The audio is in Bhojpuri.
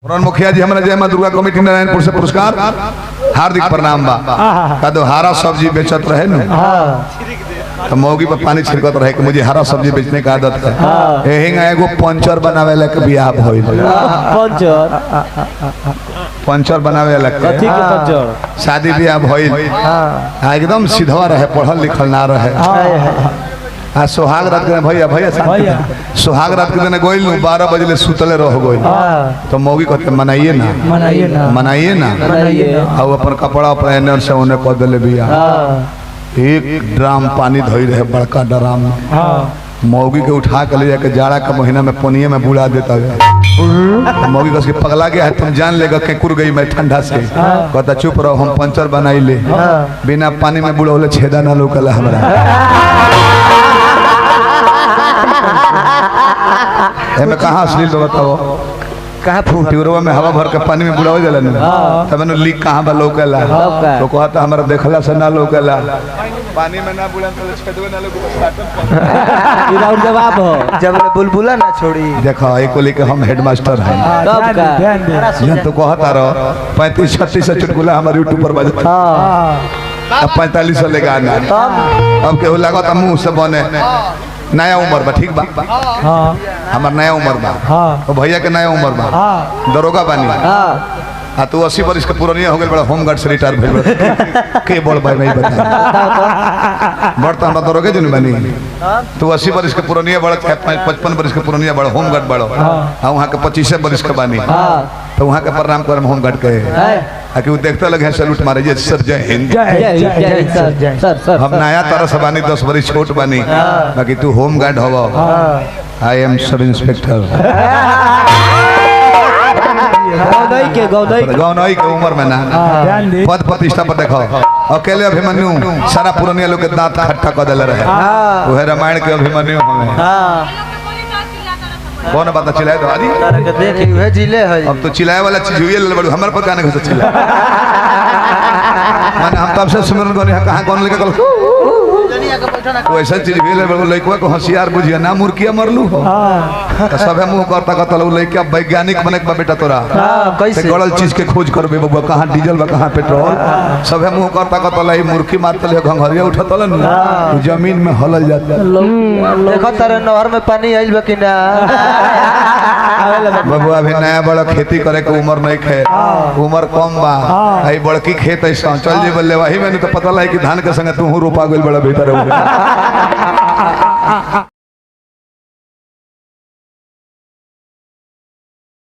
मुखिया जी हमारा जय मां दुर्गा कमेटी नारायणपुर से पुरस्कार हार्दिक प्रणाम बा का दो हरा सब्जी बेचत रहे न तो मौगी पर पानी छिड़कत रहे कि मुझे हरा सब्जी बेचने का आदत है यही एगो पंचर बनावे ला के बियाह भइल पंचर बनावे ला के शादी बियाह भइल एकदम सीधा रहे पढ़ल लिखल ना रहे सुहाग रात के भैया भैया सुहाग रात के दिन गोइल 12 बजे सुतले रह गोइल तो मौगी कहते मनाइए ना और अपन कपड़ा पहने से उन्हें कह दिले बिया एक ड्राम पानी धोई रहे बड़का ड्राम मौगी के उठा के ले जाके जाड़ा का महीना में पनिया में बुला देता है मौगी कसके पगला गया है तुम जान लेगा केकुर गई मैं ठंडा से कहता चुप रहो हम पंचर बनाई ले बिना पानी में बुड़ौले छेदा ना लोकल हमरा मैं कहाँ अश्लील बताओ कहाँ ट्यूबवा में हवा भर के पानी में बुड़ावे जाला ना तब मैंने लीक कहाँ बा लोकला तो कहता हमारा देखला से ना लोकला पानी में ना बुड़न तो छेदवे ना लोग इधर जवाब हो जब बुलबुला ना छोड़ी देखो एक को लेके हम हेडमास्टर हैं तब का ध्यान तो कहता रहो 35-36 से चुटकुला हमारे यूट्यूब पर बजता अब 45 से लेगा ना अब केहू लागत मुंह से बने नया उम्र बा ठीक बा हमार नया उम्र बा तो भैया के नया उम्र बा दरोगा बानी आ तू 80 वर्ष के पुरानिया हो गए बड़ा होमगार्ड से रिटायर भेल के बोल भाई नहीं बता बड़ तो हमरा दरोगे जन बानी तू 80 वर्ष के पुरानिया बड़ा 55 वर्ष के पुरानिया बड़ा होमगार्ड बड़ा आ वहां के 25 वर्ष के बानी तो वहां के प्रणाम करम होमगार्ड के आ कि वो देखता लगे सैल्यूट मारे जे सर जय हिंद सर हम नया तरह से बानी 10 वर्ष छोट बानी बाकी तू होमगार्ड होवा आई एम सब इंस्पेक्टर गौनई के उम्र में ना पद प्रतिष्ठा पर देखो अकेले अभिमन्यु सारा पुरानिया लोग के दांत खट्टा कर देले रहे वह रामायण के अभिमन्यु हमें कौन बात चिल्लाए तो आदि देख वह जिले है अब तो चिल्लाए वाला चीज हुई ले बड़ू हमर पर गाने घुस चिल्ला माने हम तब से सिमरन कोनी कहां कौन लेके कल तो ऐसा चीज भी ले बड़ू लइकवा को होशियार बुझिया ना मुर्किया मरलू हो तो सबे मुंह करता कहता लइका वैज्ञानिक बने के बेटा तोरा कैसे गड़ल चीज के खोज करबे बबुआ कहां डीजल बा कहां पेट्रोल सबे मुंह करता कहता लाई मुर्की मारत ले घंघरिया उठतल न जमीन में हलल जाता देखो तारे नहर में पानी आइल बा कि ना बबुआ अभी नया बड़ा खेती करे के उम्र नहीं खे उम्र कम बा आई बड़की खेत ऐसा चल जे बल्ले वही मैंने तो पता लाई कि धान के संग तू रोपा गइल बड़ा भीतर